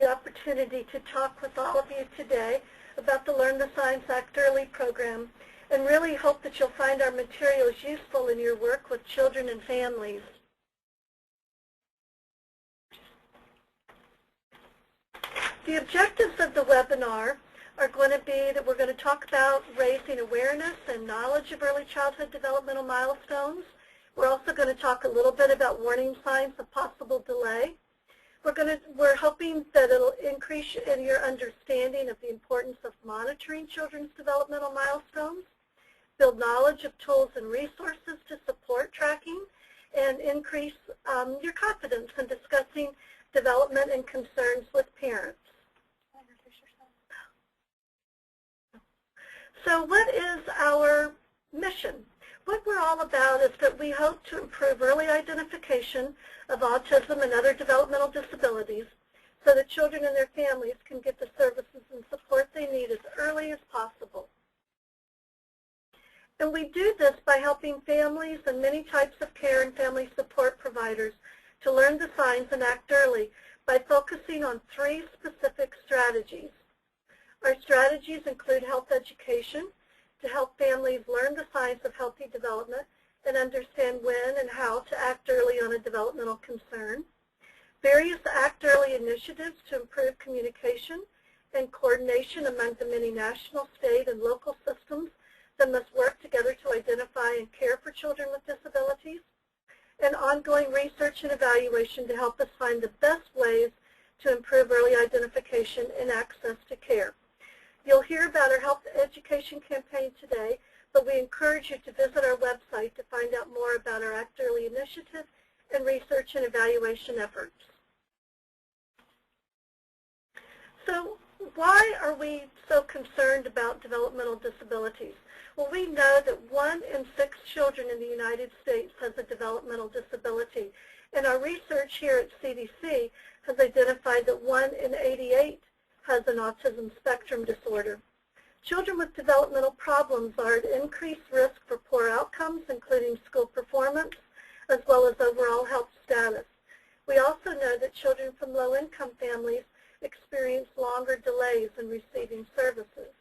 the opportunity to talk with all of you today about the Learn the Science Act Early program, and really hope that you'll find our materials useful in your work with children and families. The objectives of the webinar are going to be that we're going to talk about raising awareness and knowledge of early childhood developmental milestones. We're also going to talk a little bit about warning signs of possible delay. We're hoping that it'll increase in your understanding of the importance of monitoring children's developmental milestones, build knowledge of tools and resources to support tracking, and increase your confidence in discussing development and concerns with parents. So what is our mission? What we're all about is that we hope to improve early identification of autism and other developmental disabilities so that children and their families can get the services and support they need as early as possible. And we do this by helping families and many types of care and family support providers to learn the signs and act early by focusing on 3 specific strategies. Our strategies include health education to help families learn the signs of healthy development and understand when and how to act early on a developmental concern. Various Act Early initiatives to improve communication and coordination among the many national, state, and local systems that must work together to identify and care for children with disabilities. And ongoing research and evaluation to help us find the best ways to improve early identification and access to care. You'll hear about our health education campaign today, but we encourage you to visit our website to find out more about our Act Early initiative and research and evaluation efforts. So why are we so concerned about developmental disabilities? Well, we know that 1 in 6 children in the United States has a developmental disability, and our research here at CDC has identified that 1 in 88 has an autism spectrum disorder. Children with developmental problems are at increased risk for poor outcomes, including school performance, as well as overall health status. We also know that children from low-income families experience longer delays in receiving services.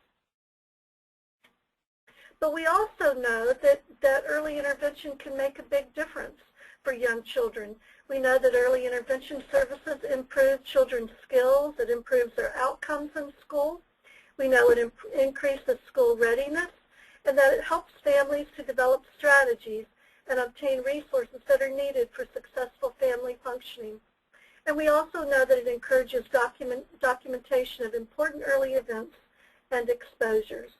But we also know that early intervention can make a big difference for young children. We know that early intervention services improve children's skills, it improves their outcomes in school. We know it increases school readiness, and that it helps families to develop strategies and obtain resources that are needed for successful family functioning. And we also know that it encourages documentation of important early events and exposures.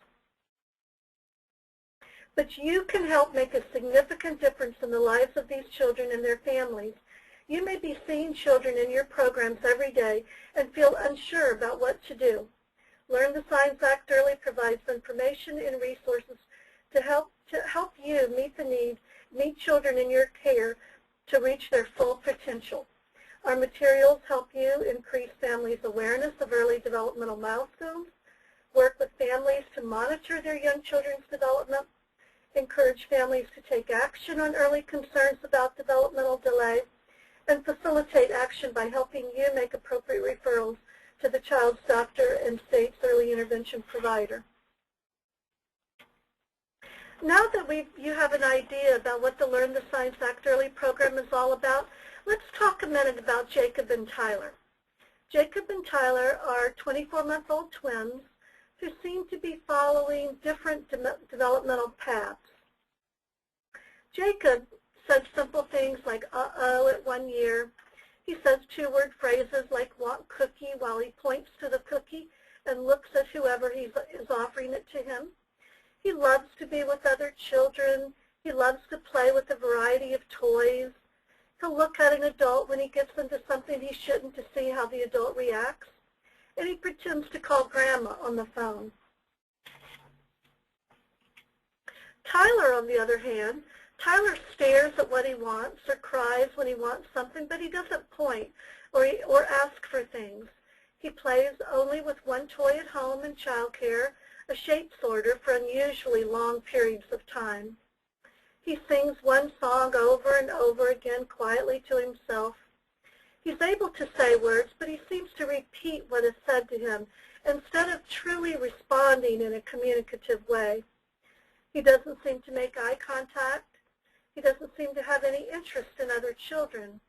But you can help make a significant difference in the lives of these children and their families. You may be seeing children in your programs every day and feel unsure about what to do. Learn the Signs Act Early provides information and resources to help you meet children in your care to reach their full potential. Our materials help you increase families' awareness of early developmental milestones, work with families to monitor their young children's development, encourage families to take action on early concerns about developmental delay, and facilitate action by helping you make appropriate referrals to the child's doctor and state's early intervention provider. Now that you have an idea about what the Learn the Science Act Early program is all about, let's talk a minute about Jacob and Tyler. Jacob and Tyler are 24-month-old twins who seem to be following different developmental paths. Jacob says simple things like uh-oh at 1 year. He says 2-word phrases like want cookie while he points to the cookie and looks at whoever is offering it to him. He loves to be with other children. He loves to play with a variety of toys. He'll look at an adult when he gets into something he shouldn't to see how the adult reacts. And he pretends to call Grandma on the phone. Tyler, on the other hand, Tyler stares at what he wants or cries when he wants something, but he doesn't point or ask for things. He plays only with one toy at home in childcare, a shape sorter, for unusually long periods of time. He sings one song over and over again quietly to himself. He's able to say words, but he seems to repeat what is said to him instead of truly responding in a communicative way. He doesn't seem to make eye contact. He doesn't seem to have any interest in other children,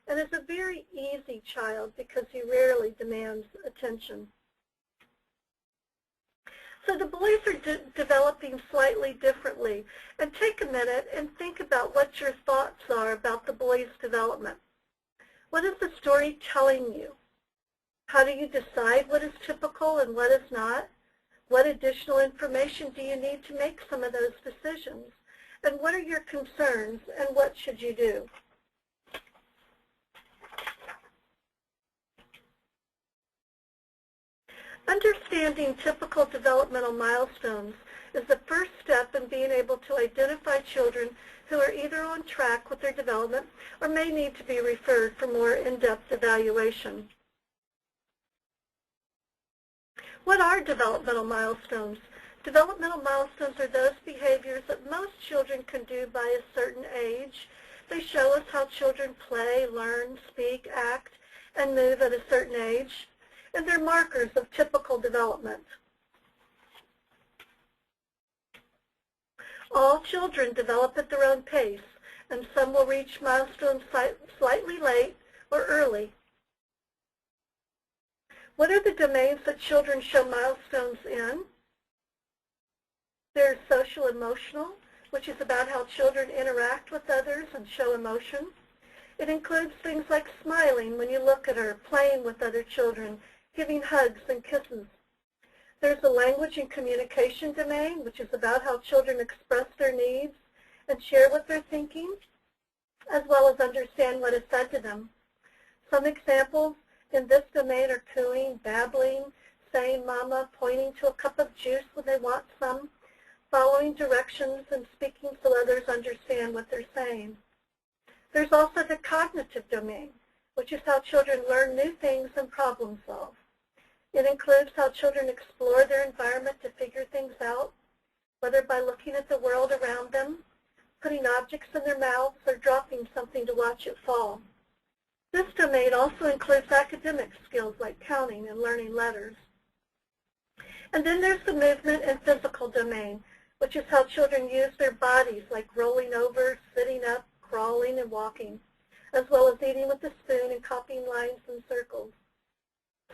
and is a very easy child because he rarely demands attention. So the boys are developing slightly differently. And take a minute and think about what your thoughts are about the boys' development. What is the story telling you? How do you decide what is typical and what is not? What additional information do you need to make some of those decisions? And what are your concerns and what should you do? Understanding typical developmental milestones is the first step in being able to identify children who are either on track with their development or may need to be referred for more in-depth evaluation. What are developmental milestones? Developmental milestones are those behaviors that most children can do by a certain age. They show us how children play, learn, speak, act, and move at a certain age, and they're markers of typical development. All children develop at their own pace, and some will reach milestones slightly late or early. What are the domains that children show milestones in? There's social emotional, which is about how children interact with others and show emotion. It includes things like smiling when you look at her, playing with other children, giving hugs and kisses. There's the language and communication domain, which is about how children express their needs and share what they're thinking, as well as understand what is said to them. Some examples in this domain are cooing, babbling, saying mama, pointing to a cup of juice when they want some, following directions and speaking so others understand what they're saying. There's also the cognitive domain, which is how children learn new things and problem solve. It includes how children explore their environment to figure things out, whether by looking at the world around them, putting objects in their mouths, or dropping something to watch it fall. This domain also includes academic skills like counting and learning letters. And then there's the movement and physical domain, which is how children use their bodies, like rolling over, sitting up, crawling, and walking, as well as eating with a spoon and copying lines and circles.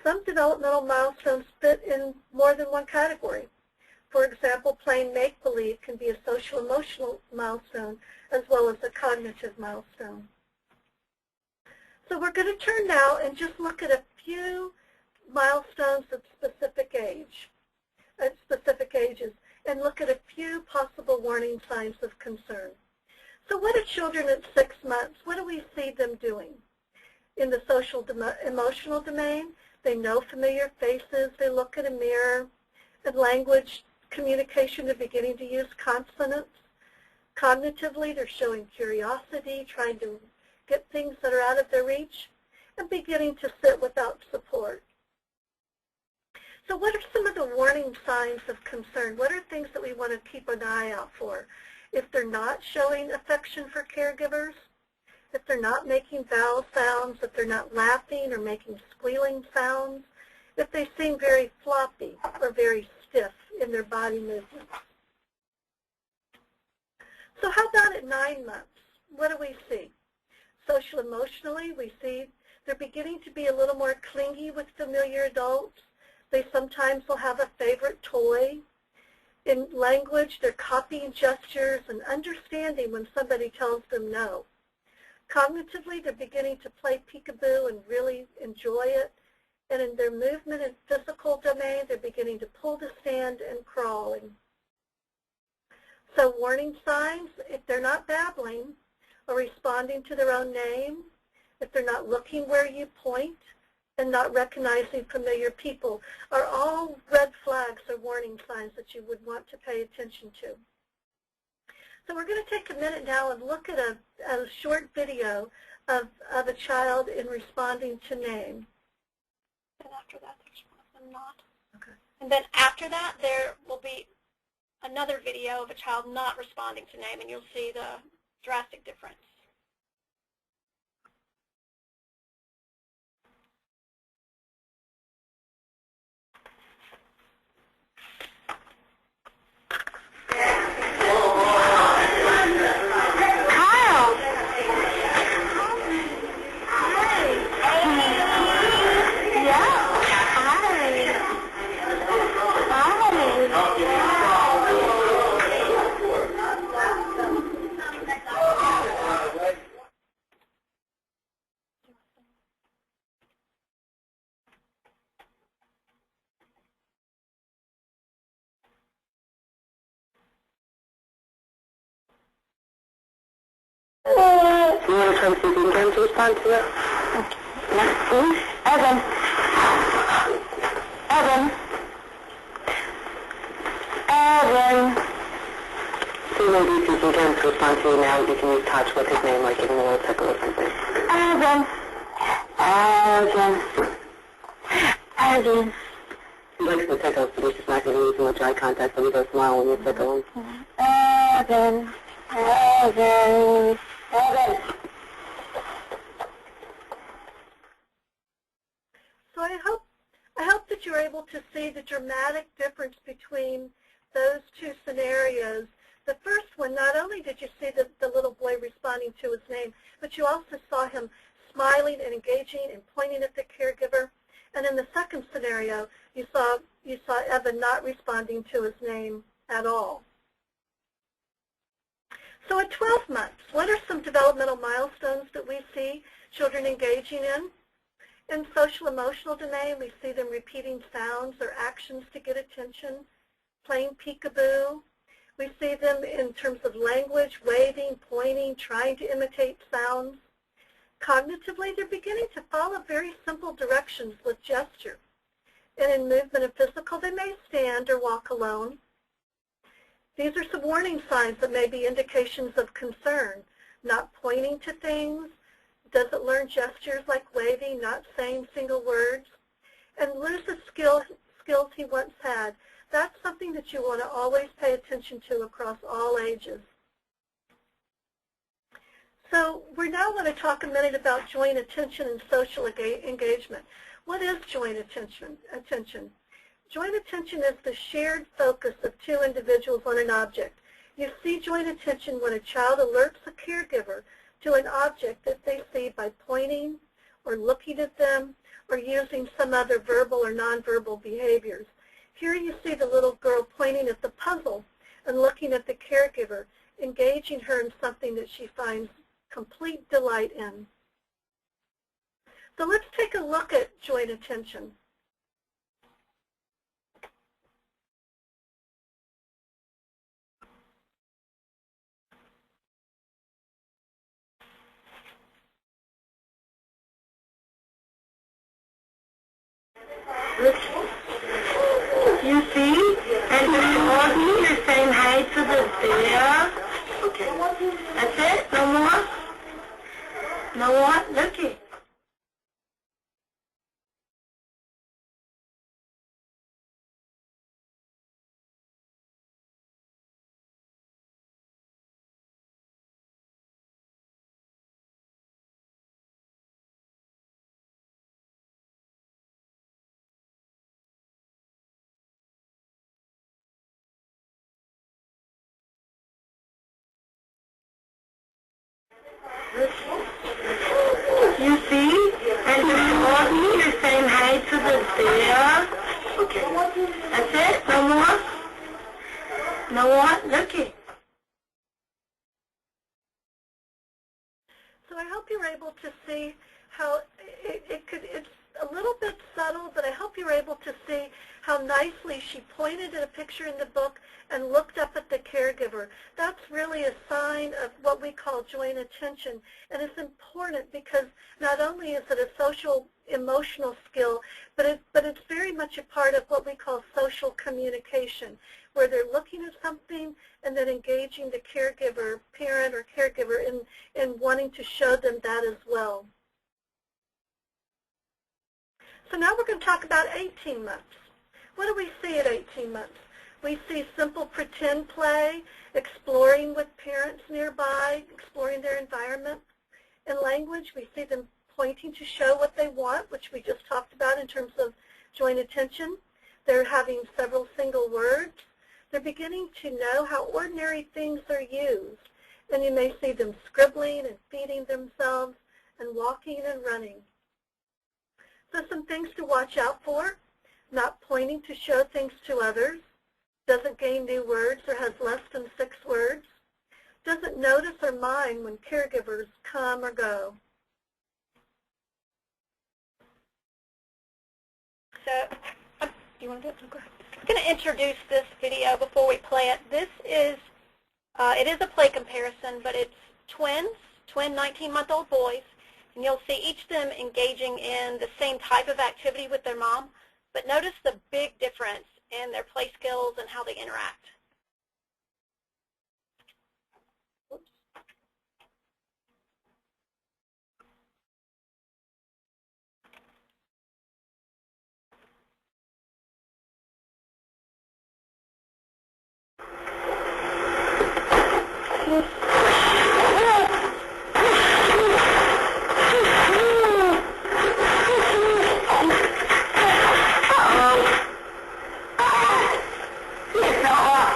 Some developmental milestones fit in more than one category. For example, playing make-believe can be a social-emotional milestone as well as a cognitive milestone. So we're going to turn now and just look at a few milestones at specific ages, and look at a few possible warning signs of concern. So what are children at 6 months? What do we see them doing? In the social emotional domain, they know familiar faces, they look at a mirror. In language communication, they're beginning to use consonants. Cognitively, they're showing curiosity, trying to get things that are out of their reach, and beginning to sit without support. So what are some of the warning signs of concern? What are things that we want to keep an eye out for? If they're not showing affection for caregivers, if they're not making vowel sounds, if they're not laughing or making squealing sounds, if they seem very floppy or very stiff in their body movements. So how about at 9 months? What do we see? Social emotionally, we see they're beginning to be a little more clingy with familiar adults. They sometimes will have a favorite toy. In language, they're copying gestures and understanding when somebody tells them no. Cognitively, they're beginning to play peekaboo and really enjoy it. And in their movement and physical domain, they're beginning to pull to stand and crawling. So warning signs, if they're not babbling or responding to their own name, if they're not looking where you point and not recognizing familiar people, are all red flags or warning signs that you would want to pay attention to. So we're going to take a minute now and look at a short video of a child in responding to name. And after that, there's one of them not. Okay. And then after that, there will be another video of a child not responding to name, and you'll see the drastic difference. You want to try to see if you can get him to respond to it? Evan. Evan. Evan. See maybe if you can get him to respond to you now, you can use touch with his name, like give him a little tickle or something. Evan. Evan. Evan. He likes the tickles, but he's just not going to use much eye contact, so he does smile when you tickle him. Evan. Evan. Evan. So I hope that you're able to see the dramatic difference between those two scenarios. The first one, not only did you see the little boy responding to his name, but you also saw him smiling and engaging and pointing at the caregiver. And in the second scenario, you saw Evan not responding to his name at all. So at 12 months, what are some developmental milestones that we see children engaging in? In social emotional domain, we see them repeating sounds or actions to get attention, playing peekaboo. We see them in terms of language, waving, pointing, trying to imitate sounds. Cognitively, they're beginning to follow very simple directions with gesture. And in movement and physical, they may stand or walk alone. These are some warning signs that may be indications of concern, not pointing to things, doesn't learn gestures like waving, not saying single words, and loses skills he once had. That's something that you want to always pay attention to across all ages. So we now want to talk a minute about joint attention and social engagement. What is joint attention? Joint attention is the shared focus of two individuals on an object. You see joint attention when a child alerts a caregiver to an object that they see by pointing or looking at them or using some other verbal or nonverbal behaviors. Here you see the little girl pointing at the puzzle and looking at the caregiver, engaging her in something that she finds complete delight in. So let's take a look at joint attention. You see? And you're saying hi to the bear. Okay. That's it? No more? No more? Looky. You see? And you're saying hi to the bear. Okay. That's it? No more? No more? Looky. So I hope you're able to see how it's a little bit subtle, but I hope you're able to see how nicely she pointed at a picture in the book and looked up at the caregiver. That's really a sign of what we call joint attention, and it's important because not only is it a social emotional skill, but it's very much a part of what we call social communication, where they're looking at something and then engaging the caregiver, parent or caregiver in wanting to show them that as well. So now we're going to talk about 18 months. What do we see at 18 months? We see simple pretend play, exploring with parents nearby, exploring their environment. In language, we see them pointing to show what they want, which we just talked about in terms of joint attention. They're having several single words. They're beginning to know how ordinary things are used. And you may see them scribbling and feeding themselves and walking and running. So some things to watch out for: not pointing to show things to others, doesn't gain new words or has less than 6 words, doesn't notice or mind when caregivers come or go. So, do you want to do it? Go ahead. I'm going to introduce this video before we play it. This is, it is a play comparison, but it's twins twin 19-month-old boys, and you'll see each of them engaging in the same type of activity with their mom, but notice the big difference in their play skills and how they interact. Oops.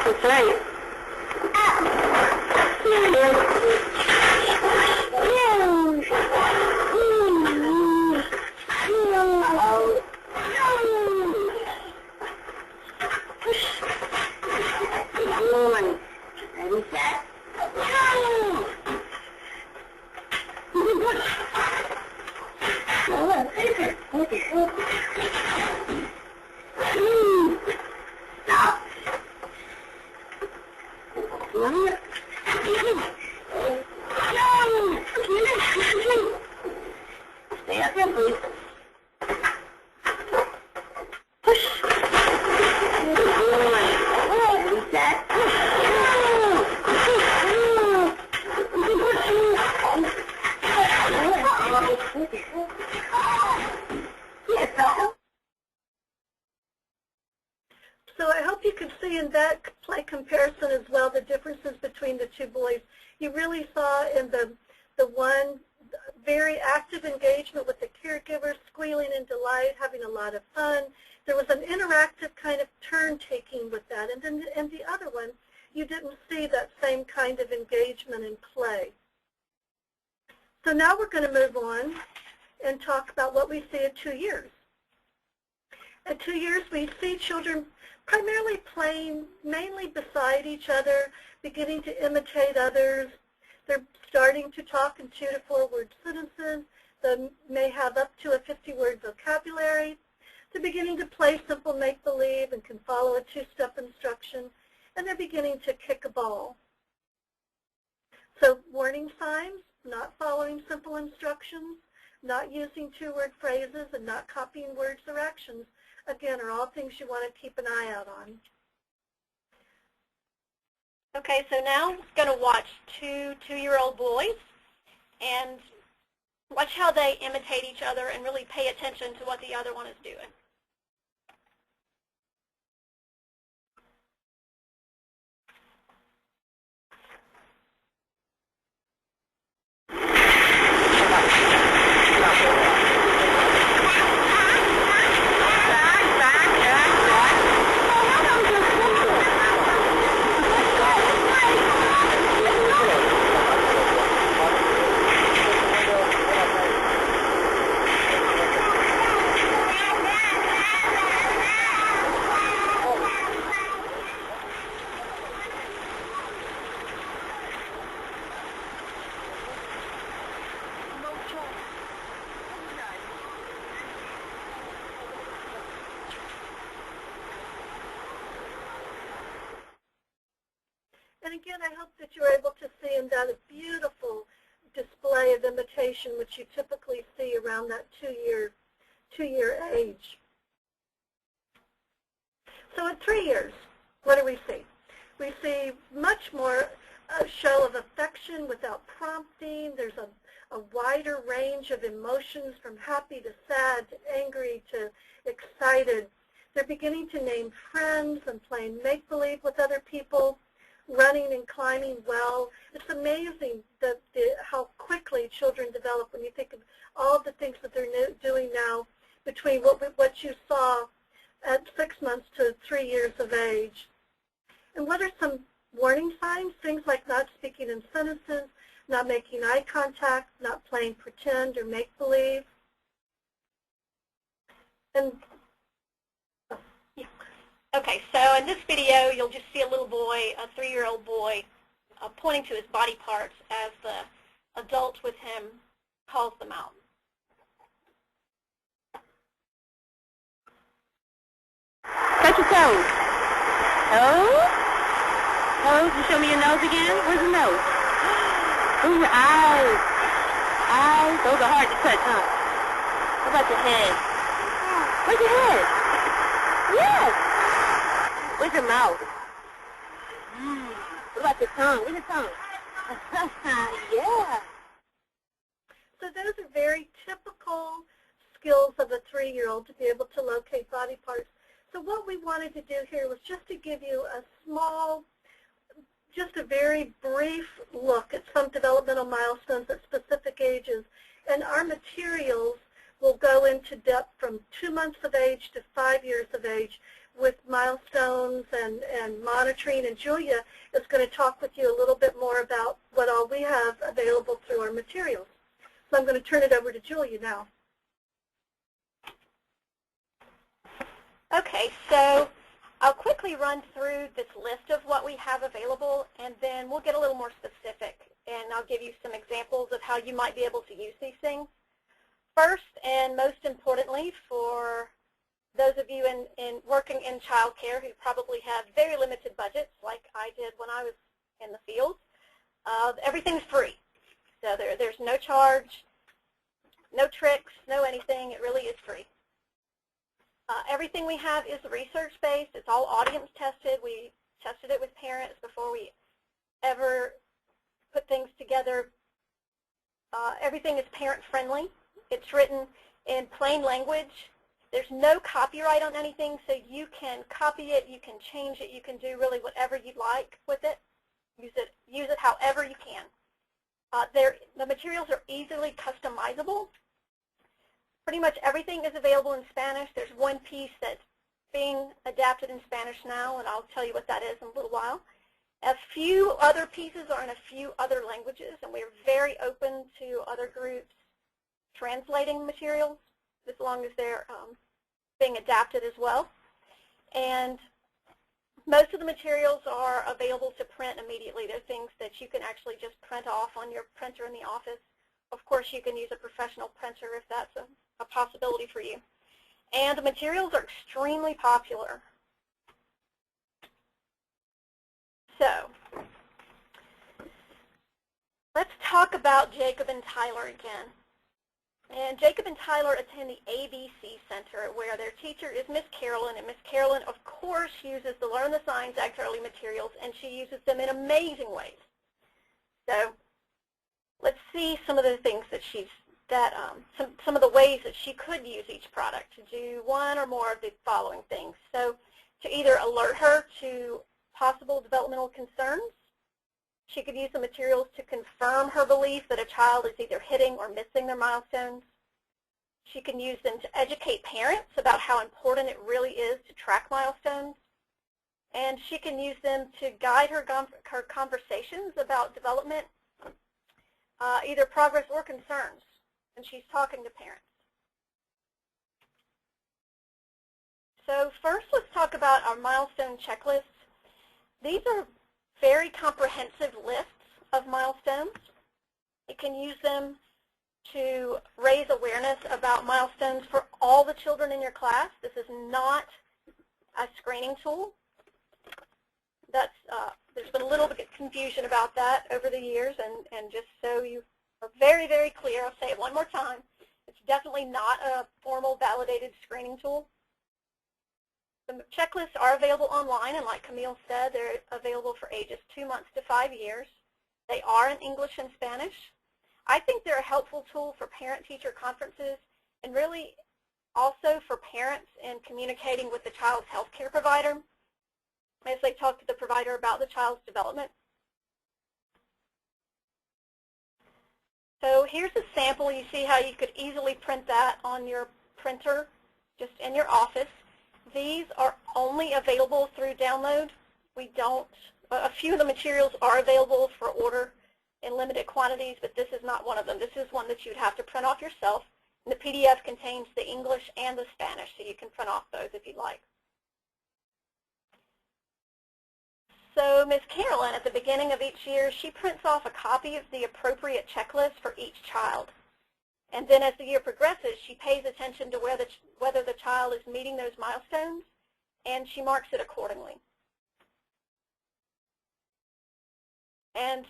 That's right. Ready, set. Stop. Stay up here, please. Push. Ready, set. So I hope you can see in that play comparison as well the differences between the two boys. You really saw in the one very active engagement with the caregiver, squealing in delight, having a lot of fun. There was an interactive kind of turn-taking with that. And then in the other one, you didn't see that same kind of engagement in play. So now we're going to move on and talk about what we see at 2 years. At 2 years, we see children primarily playing mainly beside each other, beginning to imitate others. They're starting to talk in 2 to 4 word sentences. They may have up to a 50-word vocabulary. They're beginning to play simple make-believe and can follow a 2-step instruction. And they're beginning to kick a ball. So warning signs, not following simple instructions, not using 2-word phrases, and not copying words or actions, again, are all things you want to keep an eye out on. Okay, so now we're going to watch 2-year-old boys and watch how they imitate each other and really pay attention to what the other one is doing. And again, I hope that you're able to see in that a beautiful display of imitation, which you typically see around that two-year age. So at 3 years, what do we see? We see much more show of affection without prompting. There's a wider range of emotions from happy to sad to angry to excited. They're beginning to name friends and playing make-believe with other people, running and climbing well. It's amazing how quickly children develop when you think of all the things that they're doing now between what you saw at 6 months to 3 years of age. And what are some warning signs? Things like not speaking in sentences, not making eye contact, not playing pretend or make-believe. And Okay, so in this video, you'll just see a little boy, a 3-year-old boy, pointing to his body parts as the adult with him calls them out. Touch your toes. Toes? Toes? You show me your nose again? Where's your nose? Who's your eyes? Eyes? Those are hard to touch, huh? What about your head? Where's your head? Yes. Where's your mouth? What about your tongue? Where's your tongue? Yeah. So those are very typical skills of a 3-year-old to be able to locate body parts. So what we wanted to do here was just to give you a small, just a very brief look at some developmental milestones at specific ages. And our materials will go into depth from 2 months of age to 5 years of age with milestones and monitoring. And Julia is going to talk with you a little bit more about what all we have available through our materials. So I'm going to turn it over to Julia now. Okay, so I'll quickly run through this list of what we have available, and then we'll get a little more specific, and I'll give you some examples of how you might be able to use these things. First, and most importantly, for those of you in working in child care who probably have very limited budgets, like I did when I was in the field, everything's free. So there's no charge, no tricks, no anything. It really is free. Everything we have is research-based. It's all audience tested. We tested it with parents before we ever put things together. Everything is parent-friendly. It's written in plain language. There's no copyright on anything, so you can copy it, you can change it, you can do really whatever you'd like with it. Use it however you can. The materials are easily customizable. Pretty much everything is available in Spanish. There's one piece that's being adapted in Spanish now, and I'll tell you what that is in a little while. A few other pieces are in a few other languages, and we're very open to other groups translating materials as long as they're being adapted as well. And most of the materials are available to print immediately. They're things that you can actually just print off on your printer in the office. Of course, you can use a professional printer if that's a possibility for you. And the materials are extremely popular. So let's talk about Jacob and Tyler again. And Jacob and Tyler attend the ABC Center, where their teacher is Miss Carolyn, and Miss Carolyn, of course, uses the Learn the Signs, Act Early materials, and she uses them in amazing ways. So let's see some of the things that some of the ways that she could use each product to do one or more of the following things. So to either alert her to possible developmental concerns, she could use the materials to confirm her belief that a child is either hitting or missing their milestones. She can use them to educate parents about how important it really is to track milestones. And she can use them to guide her conversations about development, either progress or concerns, when she's talking to parents. So first, let's talk about our milestone checklists. These are very comprehensive lists of milestones. You can use them to raise awareness about milestones for all the children in your class. This is not a screening tool. There's been a little bit of confusion about that over the years, and just so you are very, very clear, I'll say it one more time, it's definitely not a formal validated screening tool. The checklists are available online, and like Camille said, they're available for ages 2 months to 5 years. They are in English and Spanish. I think they're a helpful tool for parent-teacher conferences, and really also for parents in communicating with the child's health care provider as they talk to the provider about the child's development. So here's a sample. You see how you could easily print that on your printer just in your office. These are only available through download. A few of the materials are available for order in limited quantities, but this is not one of them. This is one that you'd have to print off yourself. And the PDF contains the English and the Spanish, so you can print off those if you'd like. So Ms. Carolyn, at the beginning of each year, she prints off a copy of the appropriate checklist for each child. And then as the year progresses, she pays attention to whether the child is meeting those milestones, and she marks it accordingly. And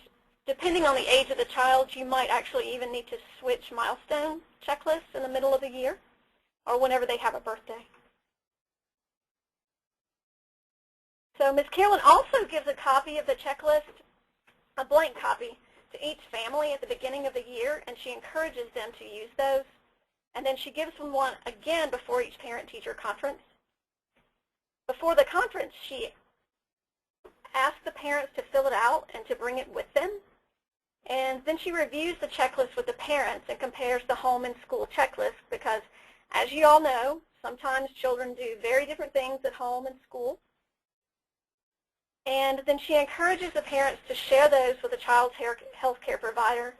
depending on the age of the child, you might actually even need to switch milestone checklists in the middle of the year or whenever they have a birthday. So Ms. Carolyn also gives a copy of the checklist, a blank copy, to each family at the beginning of the year, and she encourages them to use those. And then she gives them one again before each parent-teacher conference. Before the conference, she asks the parents to fill it out and to bring it with them. And then she reviews the checklist with the parents and compares the home and school checklist because, as you all know, sometimes children do very different things at home and school. And then she encourages the parents to share those with the child's health care provider.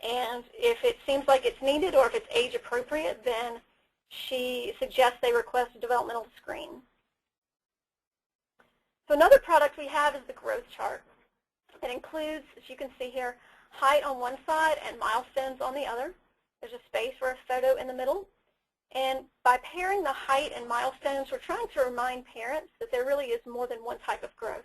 And if it seems like it's needed or if it's age appropriate, then she suggests they request a developmental screen. So another product we have is the growth chart. It includes, as you can see here, height on one side and milestones on the other. There's a space for a photo in the middle. And by pairing the height and milestones, we're trying to remind parents that there really is more than one type of growth.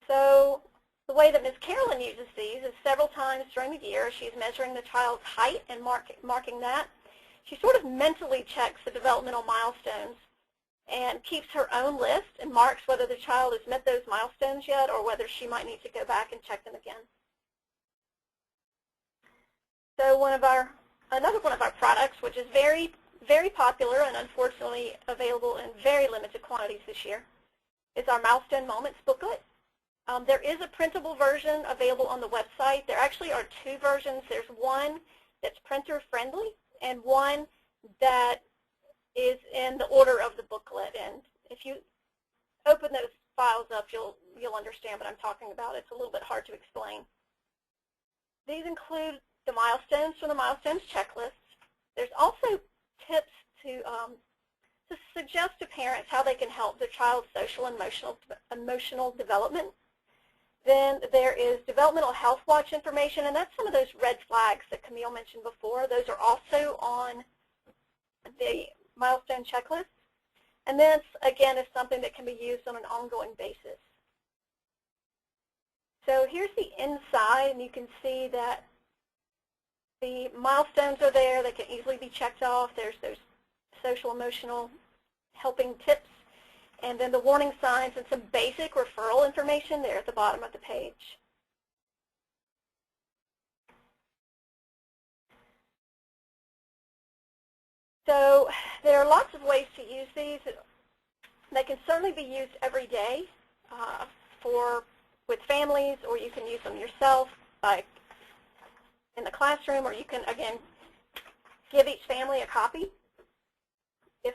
So the way that Ms. Carolyn uses these is several times during the year. She's measuring the child's height and marking that. She sort of mentally checks the developmental milestones and keeps her own list and marks whether the child has met those milestones yet or whether she might need to go back and check them again. So another one of our products, which is very, very popular and unfortunately available in very limited quantities this year, is our Milestone Moments booklet. There is a printable version available on the website. There actually are two versions. There's one that's printer friendly and one that is in the order of the booklet. And if you open those files up, you'll understand what I'm talking about. It's a little bit hard to explain. These include the milestones from the milestones checklist. There's also tips to suggest to parents how they can help their child's social and emotional development. Then there is developmental health watch information, and that's some of those red flags that Camille mentioned before. Those are also on the milestone checklist. And this, again, is something that can be used on an ongoing basis. So here's the inside, and you can see that the milestones are there. They can easily be checked off. There's those social, emotional helping tips. And then the warning signs and some basic referral information there at the bottom of the page. So there are lots of ways to use these. They can certainly be used every day with families, or you can use them yourself in the classroom, or you can, again, give each family a copy if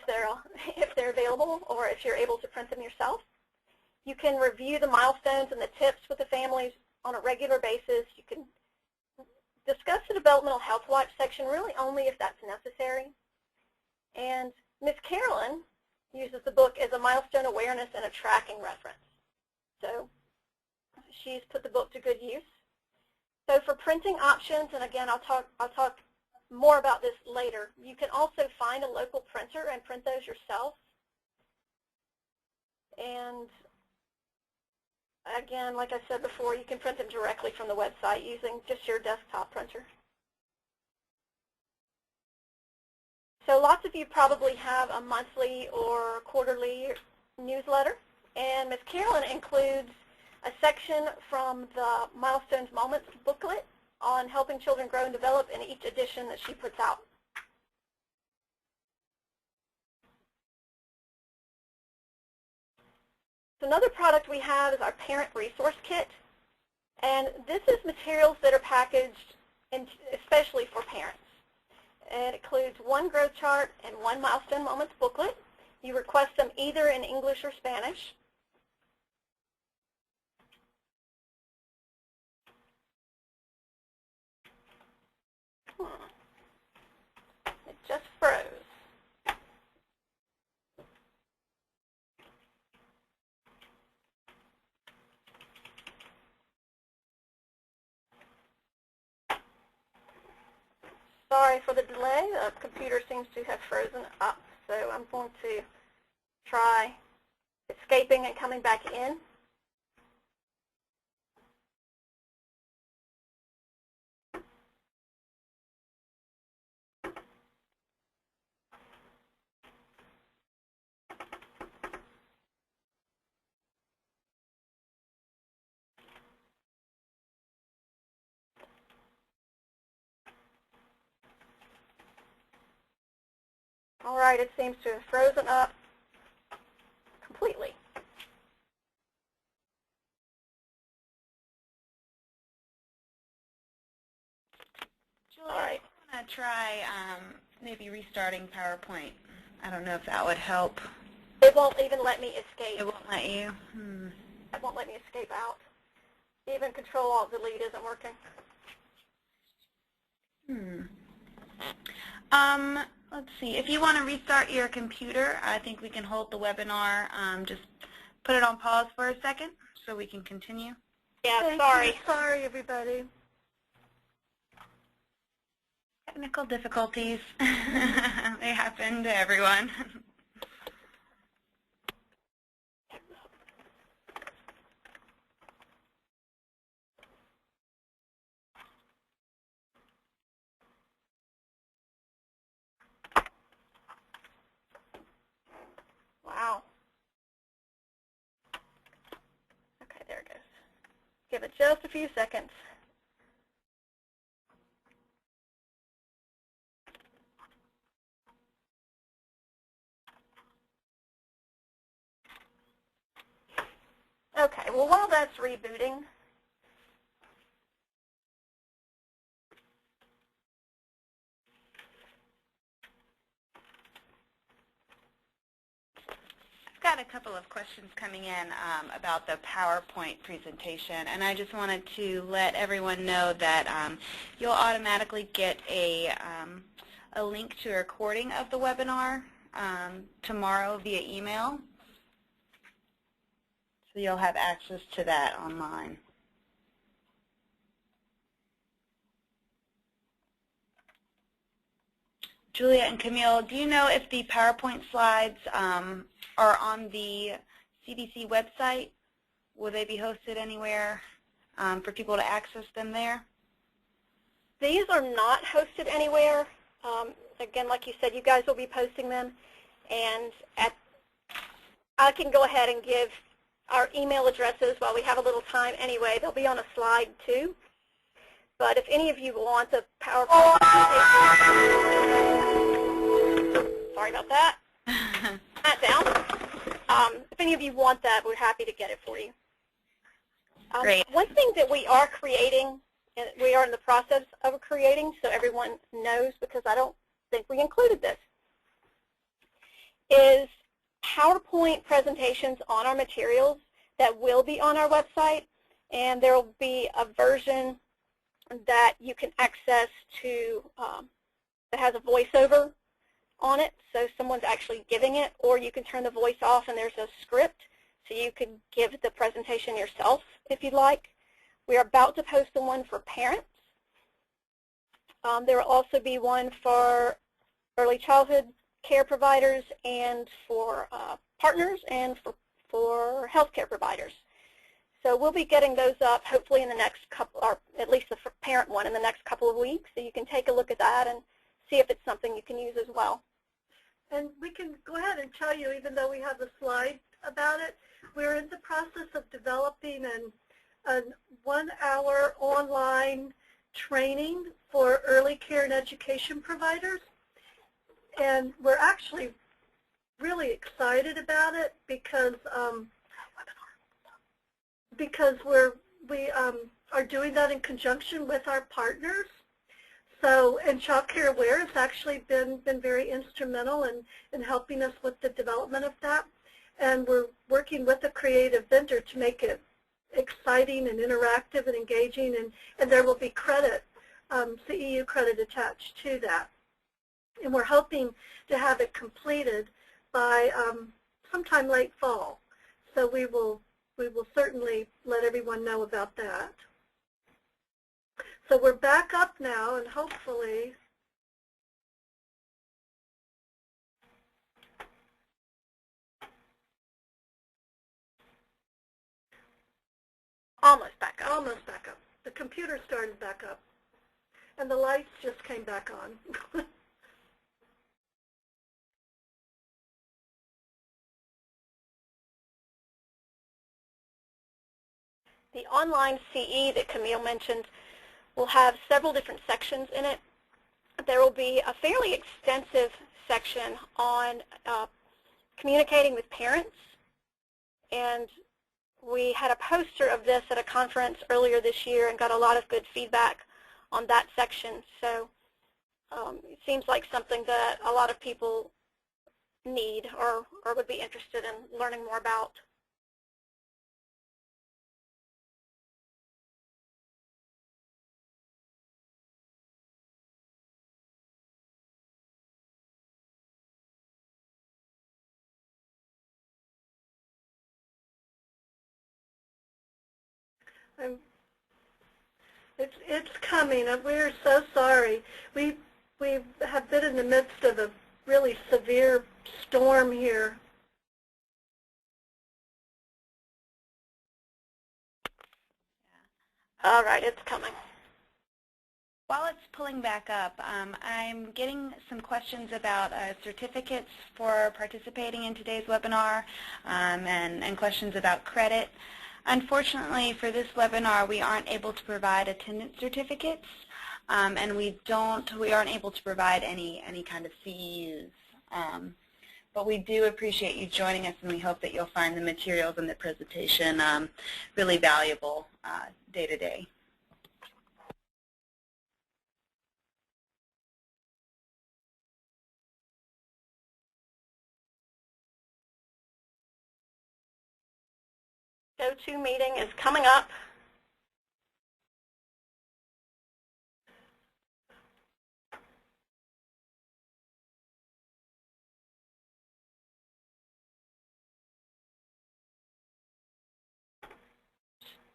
they're available, or if you're able to print them yourself. You can review the milestones and the tips with the families on a regular basis. You can discuss the developmental health watch section really only if that's necessary. And Ms. Carolyn uses the book as a milestone awareness and a tracking reference. So she's put the book to good use. So for printing options, and again, I'll talk more about this later, you can also find a local printer and print those yourself. And again, like I said before, you can print them directly from the website using just your desktop printer. So lots of you probably have a monthly or quarterly newsletter, and Ms. Carolyn includes a section from the Milestones Moments booklet on helping children grow and develop in each edition that she puts out. So another product we have is our Parent Resource Kit, and this is materials that are packaged especially for parents. It includes one growth chart and one Milestone Moments booklet. You request them either in English or Spanish. It just froze. Sorry for the delay. The computer seems to have frozen up, so I'm going to try escaping and coming back in. right, it seems to have frozen up completely. Julia, I want to try maybe restarting PowerPoint. I don't know if that would help. It won't even let me escape. It won't let you? It won't let me escape out. Even Control-Alt-Delete isn't working. Let's see. If you want to restart your computer, I think we can hold the webinar. Just put it on pause for a second so we can continue. Yeah, sorry. Sorry, everybody. Technical difficulties. They happen to everyone. Wow. Okay, there it goes. Give it just a few seconds. Okay, well, while that's rebooting, I've got a couple of questions coming in about the PowerPoint presentation, and I just wanted to let everyone know that you'll automatically get a link to a recording of the webinar tomorrow via email. So you'll have access to that online. Julia and Camille, do you know if the PowerPoint slides are on the CDC website? Will they be hosted anywhere for people to access them there? these are not hosted anywhere. Again, like you said, you guys will be posting them. And I can go ahead and give our email addresses while we have a little time anyway. They'll be on a slide too. But if any of you want the PowerPoint, sorry about that, that down. If any of you want that, we're happy to get it for you. Great. One thing that we are creating, and we are in the process of creating, so everyone knows because I don't think we included this, is PowerPoint presentations on our materials that will be on our website, and there will be a version that you can access to that has a voiceover on it, so someone's actually giving it, or you can turn the voice off and there's a script, so you can give the presentation yourself if you'd like. We are about to post the one for parents. There will also be one for early childhood care providers and for partners and for healthcare providers. So we'll be getting those up hopefully in the next couple, or at least the parent one in the next couple of weeks, so you can take a look at that and see if it's something you can use as well. And we can go ahead and tell you, even though we have a slide about it, we're in the process of developing a 1-hour online training for early care and education providers. And we're actually really excited about it because we are doing that in conjunction with our partners. So, and Child Care Aware has actually been very instrumental in helping us with the development of that. And we're working with a creative vendor to make it exciting and interactive and engaging, and there will be credit, CEU credit attached to that. And we're hoping to have it completed by sometime late fall. So we will certainly let everyone know about that. So we're back up now, and hopefully Almost back up. almost back up. The computer started back up, and the lights just came back on. The online CE that Camille mentioned will have several different sections in it. There will be a fairly extensive section on communicating with parents, and we had a poster of this at a conference earlier this year and got a lot of good feedback on that section. So it seems like something that a lot of people need or would be interested in learning more about. It's coming. We're so sorry. We have been in the midst of a really severe storm here. All right, it's coming. While it's pulling back up, I'm getting some questions about certificates for participating in today's webinar and questions about credit. Unfortunately, for this webinar, we aren't able to provide attendance certificates, and we aren't able to provide any kind of CEUs. But we do appreciate you joining us, and we hope that you'll find the materials in the presentation really valuable day to day. Go-to meeting is coming up.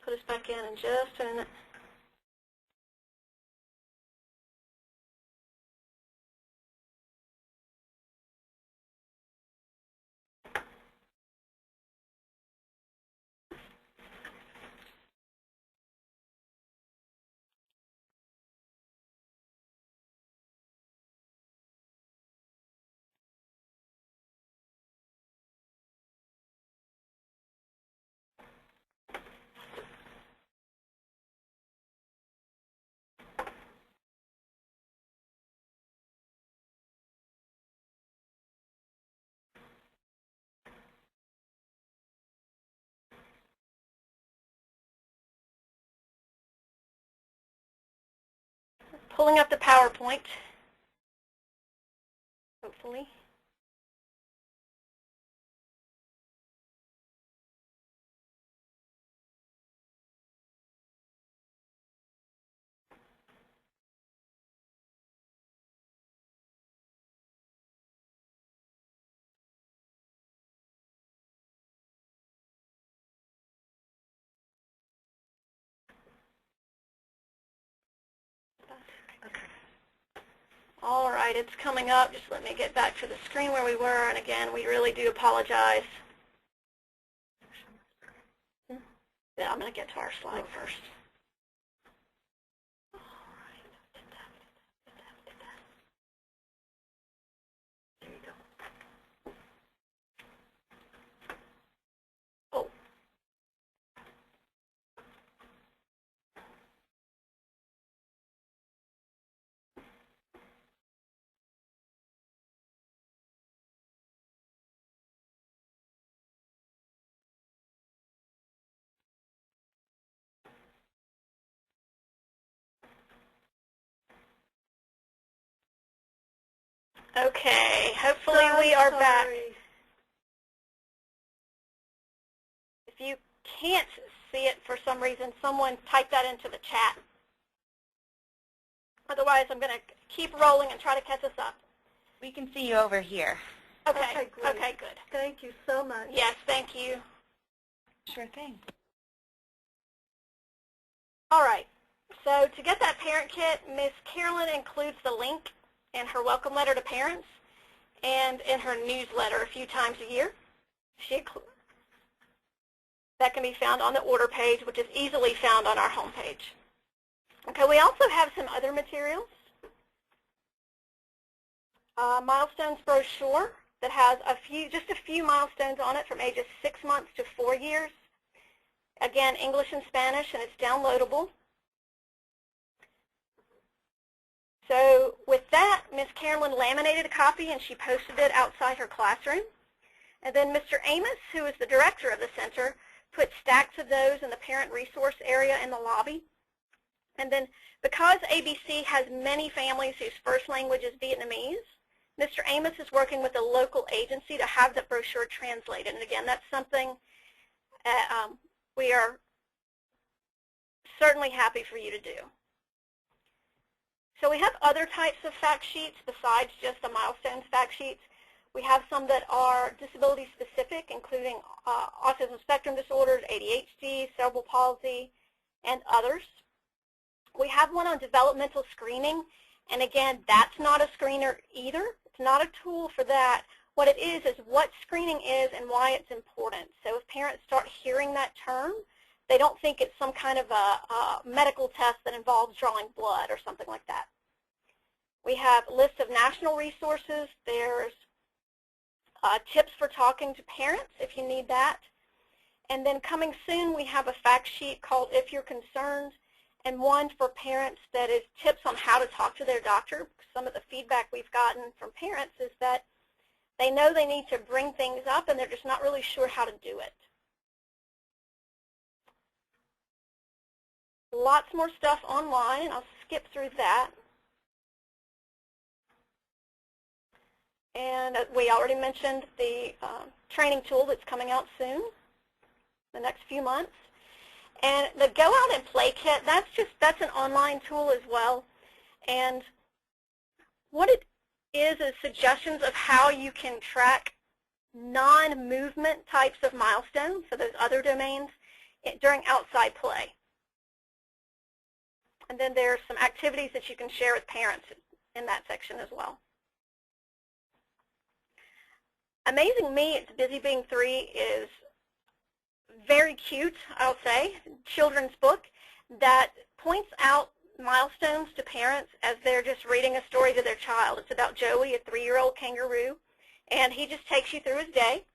Put us back in just a minute. Pulling up the PowerPoint, hopefully. All right, it's coming up. Just let me get back to the screen where we were. And again, we really do apologize. Yeah, I'm going to get to our slide first. Oh. Okay, hopefully we are back. If you can't see it for some reason, someone type that into the chat. Otherwise, I'm going to keep rolling and try to catch us up. We can see you over here. Okay, great. okay, good. Thank you so much. Yes, thank you. Sure thing. All right, so to get that parent kit, Ms. Carolyn includes the link in her welcome letter to parents and in her newsletter a few times a year. That can be found on the order page, which is easily found on our homepage. Okay, we also have some other materials. Milestones brochure that has just a few milestones on it from ages 6 months to 4 years. Again, English and Spanish, and it's downloadable. So with that, Ms. Carolyn laminated a copy and she posted it outside her classroom. And then Mr. Amos, who is the director of the center, put stacks of those in the parent resource area in the lobby. And then because ABC has many families whose first language is Vietnamese, Mr. Amos is working with a local agency to have the brochure translated. And again, that's something we are certainly happy for you to do. So we have other types of fact sheets besides just the milestones fact sheets. We have some that are disability specific, including autism spectrum disorders, ADHD, cerebral palsy, and others. We have one on developmental screening, and again, that's not a screener either. It's not a tool for that. What it is what screening is and why it's important. So if parents start hearing that term, they don't think it's some kind of a medical test that involves drawing blood or something like that. We have a list of national resources. There's tips for talking to parents if you need that. And then coming soon, we have a fact sheet called If You're Concerned, and one for parents that is tips on how to talk to their doctor. Some of the feedback we've gotten from parents is that they know they need to bring things up and they're just not really sure how to do it. Lots more stuff online, and I'll skip through that. And we already mentioned the training tool that's coming out soon, the next few months. And the Go Out and Play Kit, that's an online tool as well. And what it is suggestions of how you can track non-movement types of milestones, so those other domains, during outside play. And then there's some activities that you can share with parents in that section as well. Amazing Me, It's Busy Being 3 is very cute, I'll say, children's book that points out milestones to parents as they're just reading a story to their child. It's about Joey, a 3-year-old kangaroo, and he just takes you through his day.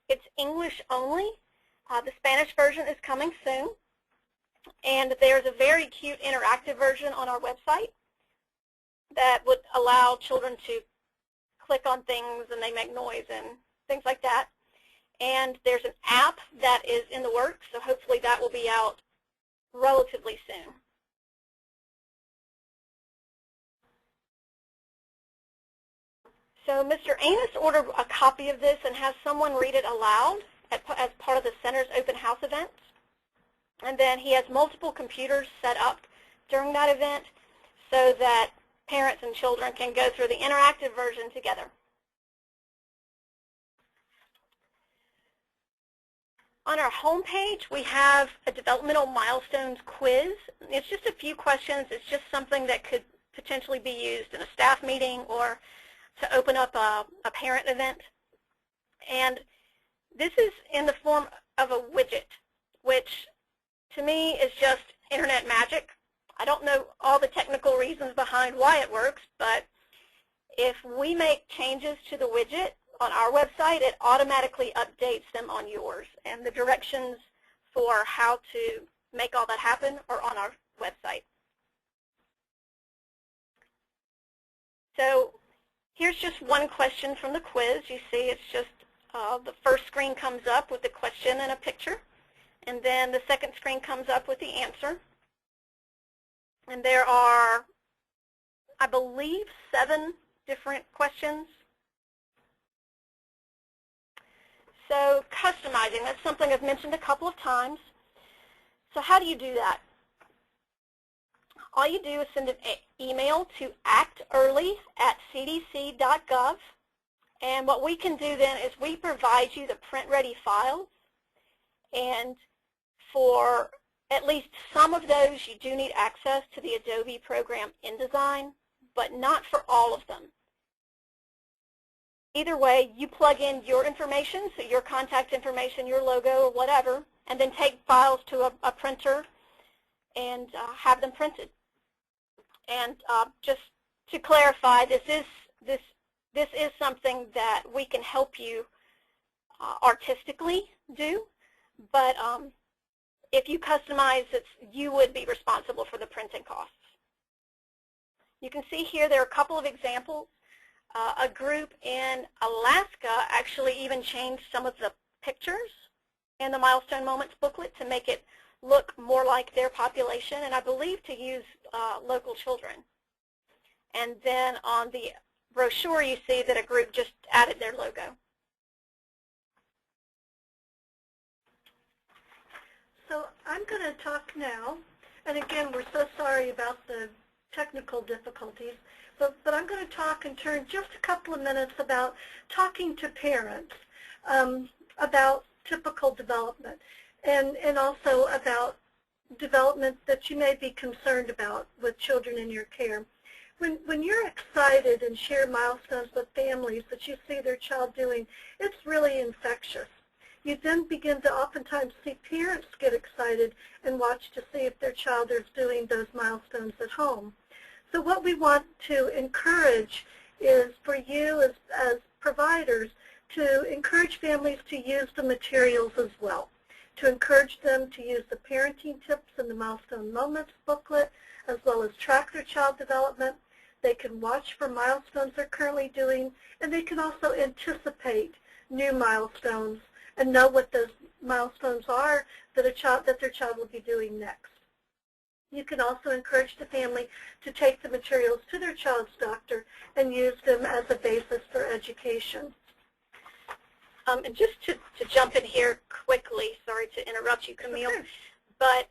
It's English only. The Spanish version is coming soon. And there's a very cute interactive version on our website that would allow children to click on things and they make noise and things like that. And there's an app that is in the works, so hopefully that will be out relatively soon. So Mr. Amos ordered a copy of this and has someone read it aloud as part of the center's open house events. And then he has multiple computers set up during that event so that parents and children can go through the interactive version together. On our homepage, we have a developmental milestones quiz. It's just a few questions. It's just something that could potentially be used in a staff meeting or to open up a parent event. And this is in the form of a widget, which to me is just internet magic. I don't know all the technical reasons behind why it works, but if we make changes to the widget on our website, it automatically updates them on yours. And the directions for how to make all that happen are on our website. So here's just one question from the quiz. You see it's just the first screen comes up with the question and a picture. And then the second screen comes up with the answer. And there are, I believe, 7 different questions. So customizing, that's something I've mentioned a couple of times. So how do you do that? All you do is send an email to actearly@cdc.gov. And what we can do then is we provide you the print-ready files. And for at least some of those, you do need access to the Adobe program InDesign, but not for all of them. Either way, you plug in your information, so your contact information, your logo, or whatever, and then take files to a printer and have them printed. And just to clarify, this is something that we can help you artistically do, but if you customize it, you would be responsible for the printing costs. You can see here there are a couple of examples. A group in Alaska actually even changed some of the pictures in the Milestone Moments booklet to make it look more like their population, and I believe to use local children. And then on the brochure you see that a group just added their logo. So I'm going to talk now, and again, we're so sorry about the technical difficulties, but I'm going to talk and turn just a couple of minutes about talking to parents about typical development and also about development that you may be concerned about with children in your care. When you're excited and share milestones with families that you see their child doing, it's really infectious. You then begin to oftentimes see parents get excited and watch to see if their child is doing those milestones at home. So what we want to encourage is for you as providers to encourage families to use the materials as well, to encourage them to use the parenting tips in the Milestone Moments booklet, as well as track their child development. They can watch for milestones they're currently doing, and they can also anticipate new milestones and know what those milestones are that their child will be doing next. You can also encourage the family to take the materials to their child's doctor and use them as a basis for education. And just to jump in here quickly, sorry to interrupt you, Camille, but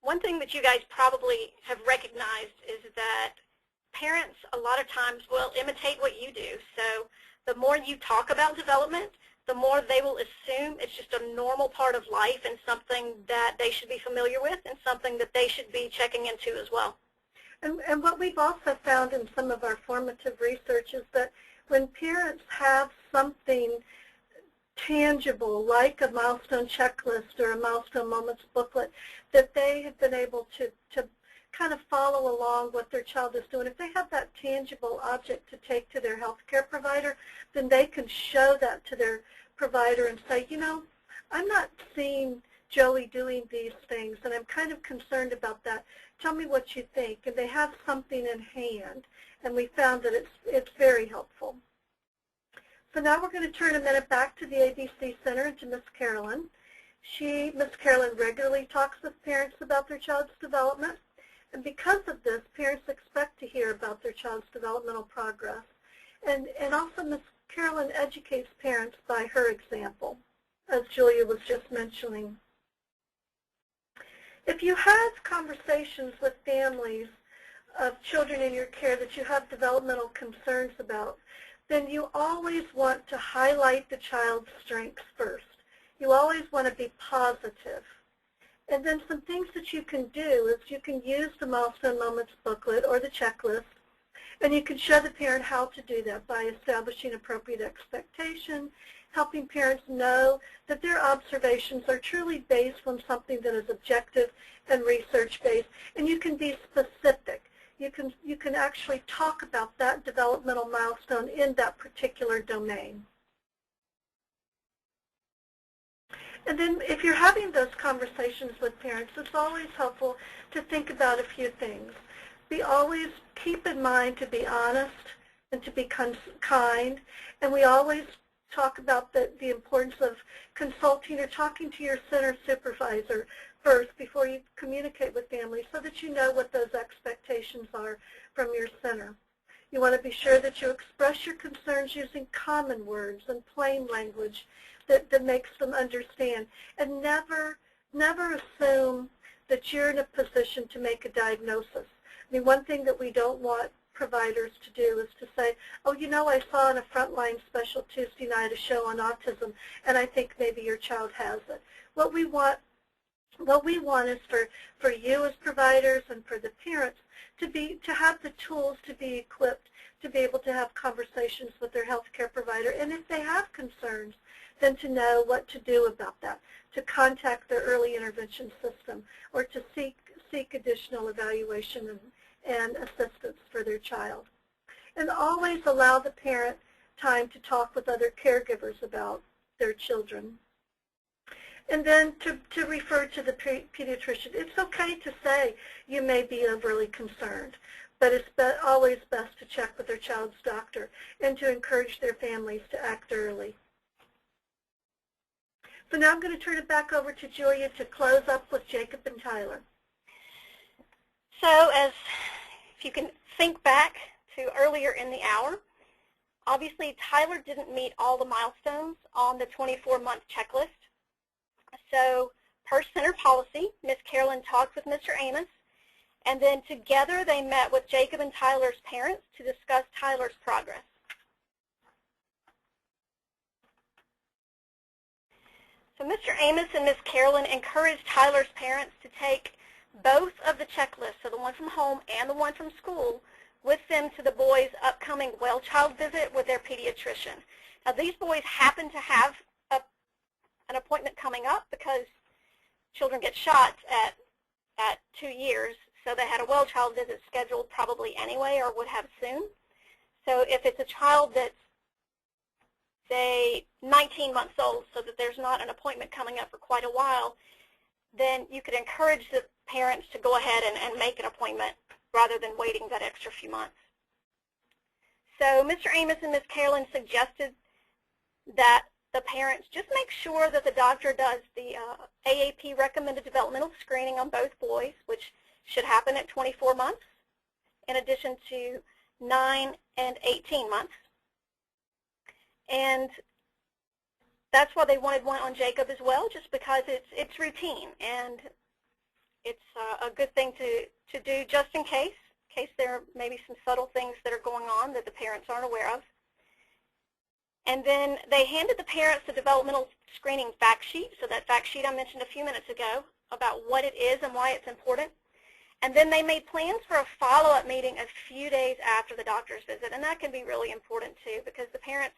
one thing that you guys probably have recognized is that parents a lot of times will imitate what you do. So the more you talk about development, the more they will assume it's just a normal part of life and something that they should be familiar with and something that they should be checking into as well. And what we've also found in some of our formative research is that when parents have something tangible like a milestone checklist or a milestone moments booklet, that they have been able to kind of follow along what their child is doing. If they have that tangible object to take to their health care provider, then they can show that to their provider and say, you know, I'm not seeing Joey doing these things, and I'm kind of concerned about that. Tell me what you think. And they have something in hand, and we found that it's very helpful. So now we're going to turn a minute back to the ABC Center and to Miss Carolyn. Miss Carolyn regularly talks with parents about their child's development. And because of this, parents expect to hear about their child's developmental progress. And also Ms. Carolyn educates parents by her example, as Julia was just mentioning. If you have conversations with families of children in your care that you have developmental concerns about, then you always want to highlight the child's strengths first. You always want to be positive. And then some things that you can do is you can use the Milestone Moments booklet or the checklist, and you can show the parent how to do that by establishing appropriate expectation, helping parents know that their observations are truly based on something that is objective and research-based, and you can be specific. You can actually talk about that developmental milestone in that particular domain. And then if you're having those conversations with parents, it's always helpful to think about a few things. Always keep in mind to be honest and to be kind, and we always talk about the importance of consulting or talking to your center supervisor first before you communicate with families so that you know what those expectations are from your center. You want to be sure that you express your concerns using common words and plain language that makes them understand. And never assume that you're in a position to make a diagnosis. I mean, one thing that we don't want providers to do is to say, oh, you know, I saw in a Frontline Special Tuesday night a show on autism, and I think maybe your child has it. What we want is for you as providers and for the parents to have the tools to be equipped to be able to have conversations with their health care provider, and if they have concerns, then to know what to do about that, to contact their early intervention system or to seek additional evaluation and assistance for their child. And always allow the parent time to talk with other caregivers about their children. And then to refer to the pediatrician. It's okay to say you may be overly concerned, but it's always best to check with their child's doctor and to encourage their families to act early. So now I'm going to turn it back over to Julia to close up with Jacob and Tyler. So if you can think back to earlier in the hour, obviously Tyler didn't meet all the milestones on the 24-month checklist. So per center policy, Ms. Carolyn talked with Mr. Amos, and then together they met with Jacob and Tyler's parents to discuss Tyler's progress. So Mr. Amos and Ms. Carolyn encouraged Tyler's parents to take both of the checklists, so the one from home and the one from school, with them to the boys' upcoming well child visit with their pediatrician. Now these boys happen to have an appointment coming up because children get shots at 2 years, so they had a well child visit scheduled probably anyway or would have soon. So if it's a child that's, say, 19 months old, so that there's not an appointment coming up for quite a while, then you could encourage the parents to go ahead and make an appointment rather than waiting that extra few months. So Mr. Amos and Ms. Carolyn suggested that the parents just make sure that the doctor does the AAP recommended developmental screening on both boys, which should happen at 24 months, in addition to 9 and 18 months. And that's why they wanted one on Jacob as well, just because it's routine and it's a good thing to do just in case there may be some subtle things that are going on that the parents aren't aware of. And then they handed the parents the developmental screening fact sheet, so that fact sheet I mentioned a few minutes ago about what it is and why it's important. And then they made plans for a follow-up meeting a few days after the doctor's visit, and that can be really important too, because the parents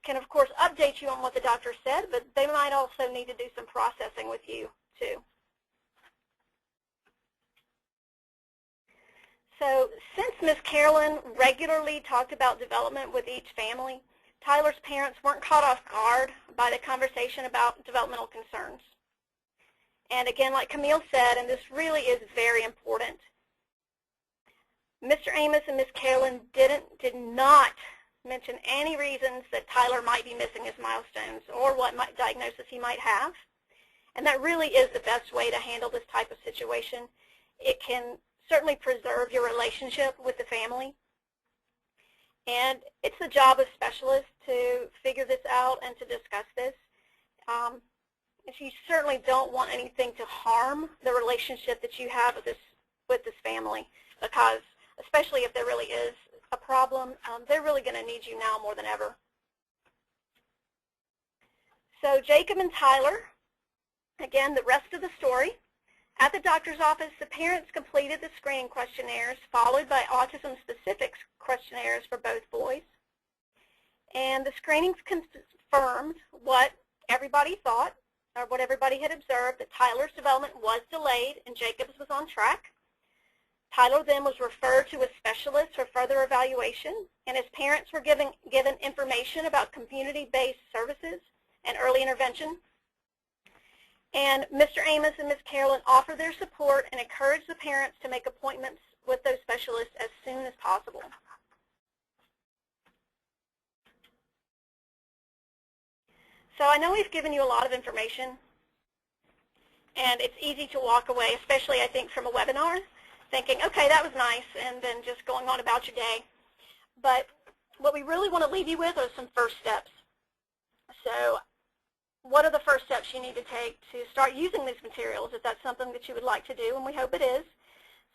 can, of course, update you on what the doctor said, but they might also need to do some processing with you too. So since Ms. Carolyn regularly talked about development with each family, Tyler's parents weren't caught off guard by the conversation about developmental concerns. And again, like Camille said, and this really is very important, Mr. Amos and Ms. Carolyn did not mention any reasons that Tyler might be missing his milestones or what diagnosis he might have. And that really is the best way to handle this type of situation. It can certainly preserve your relationship with the family. And it's the job of specialists to figure this out and to discuss this. If you certainly don't want anything to harm the relationship that you have with this family, because especially if there really is a problem, they're really going to need you now more than ever. So Jacob and Tyler, again, the rest of the story. At the doctor's office, the parents completed the screening questionnaires, followed by autism-specific questionnaires for both boys. And the screenings confirmed what everybody thought, or what everybody had observed, that Tyler's development was delayed and Jacob's was on track. Tyler then was referred to a specialist for further evaluation, and his parents were given information about community-based services and early intervention. And Mr. Amos and Ms. Carolyn offered their support and encouraged the parents to make appointments with those specialists as soon as possible. So I know we've given you a lot of information, and it's easy to walk away, especially I think from a webinar, thinking, okay, that was nice, and then just going on about your day. But what we really want to leave you with are some first steps. So what are the first steps you need to take to start using these materials, if that's something that you would like to do, and we hope it is.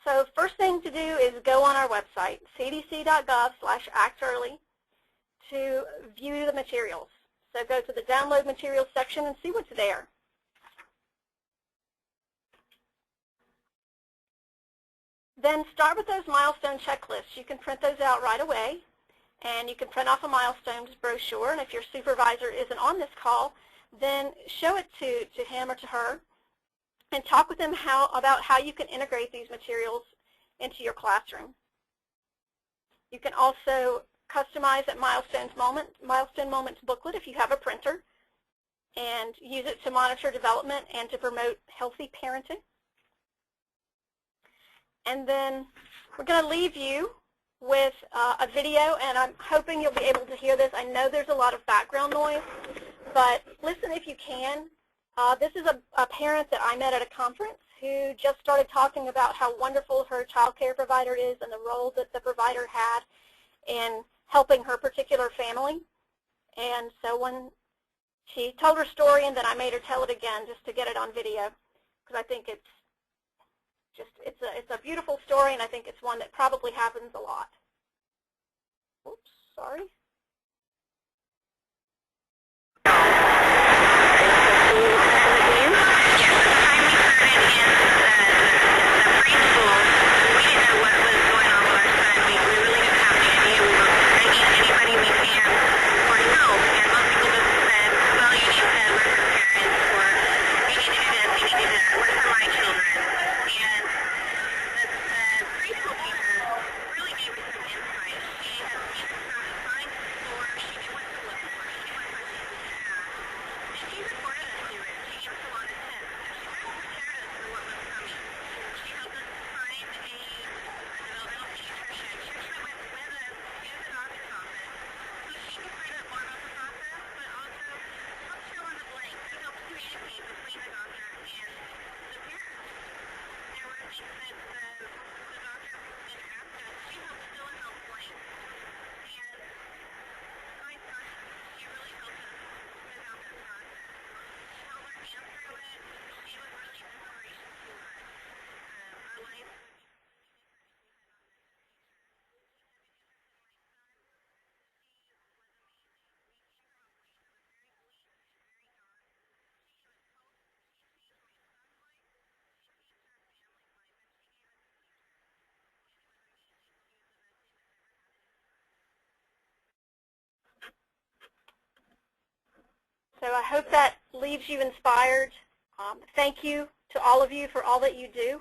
So first thing to do is go on our website, cdc.gov/actearly, to view the materials. So go to the download materials section and see what's there. Then start with those milestone checklists. You can print those out right away, and you can print off a milestones brochure, and if your supervisor isn't on this call, then show it to him or to her and talk with them about how you can integrate these materials into your classroom. You can also customize that Milestone Moments booklet if you have a printer and use it to monitor development and to promote healthy parenting. and then we're going to leave you with a video, and I'm hoping you'll be able to hear this. I know there's a lot of background noise, but listen if you can. This is a parent that I met at a conference who just started talking about how wonderful her child care provider is and the role that the provider had in helping her particular family. And so when she told her story, and then I made her tell it again just to get it on video, because I think it's a beautiful story, and I think it's one that probably happens a lot. Oops, sorry. So I hope that leaves you inspired. Thank you to all of you for all that you do.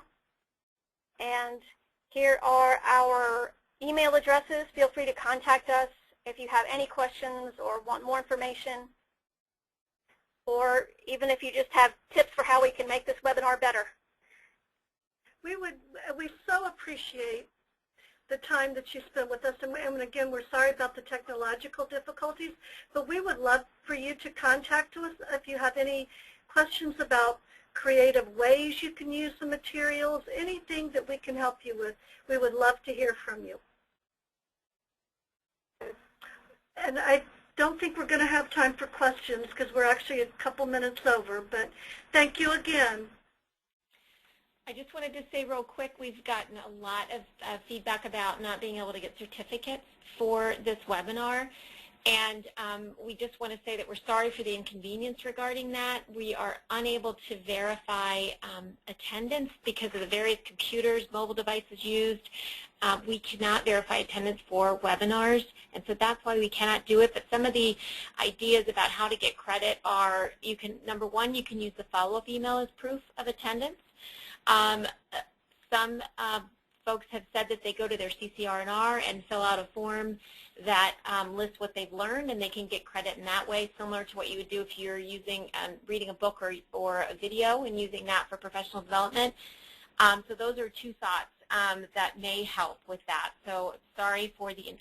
And here are our email addresses. Feel free to contact us if you have any questions or want more information, or even if you just have tips for how we can make this webinar better. We so appreciate the time that you spent with us, and again, we're sorry about the technological difficulties, but we would love for you to contact us if you have any questions about creative ways you can use the materials, anything that we can help you with. We would love to hear from you. And I don't think we're going to have time for questions because we're actually a couple minutes over, but thank you again. I just wanted to say real quick, we've gotten a lot of feedback about not being able to get certificates for this webinar, and we just want to say that we're sorry for the inconvenience regarding that. We are unable to verify attendance because of the various computers, mobile devices used. We cannot verify attendance for webinars, and so that's why we cannot do it. But some of the ideas about how to get credit are, number one, you can use the follow-up email as proof of attendance. Some folks have said that they go to their CCR&R and fill out a form that lists what they've learned, and they can get credit in that way, similar to what you would do if you're using reading a book or a video and using that for professional development. So those are two thoughts that may help with that. So sorry for the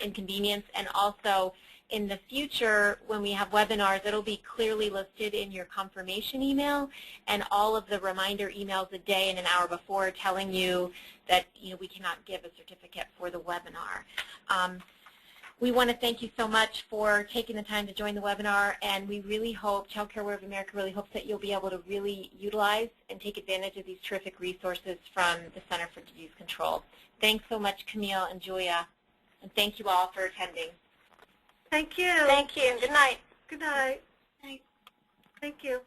inconvenience, and also in the future, when we have webinars, it'll be clearly listed in your confirmation email and all of the reminder emails a day and an hour before telling you that we cannot give a certificate for the webinar. We want to thank you so much for taking the time to join the webinar, and we really hope, Child Care Aware of America really hopes that you'll be able to really utilize and take advantage of these terrific resources from the Center for Disease Control. Thanks so much, Camille and Julia, and thank you all for attending. Thank you. Thank you. Good night. Good night. Night. Thank you.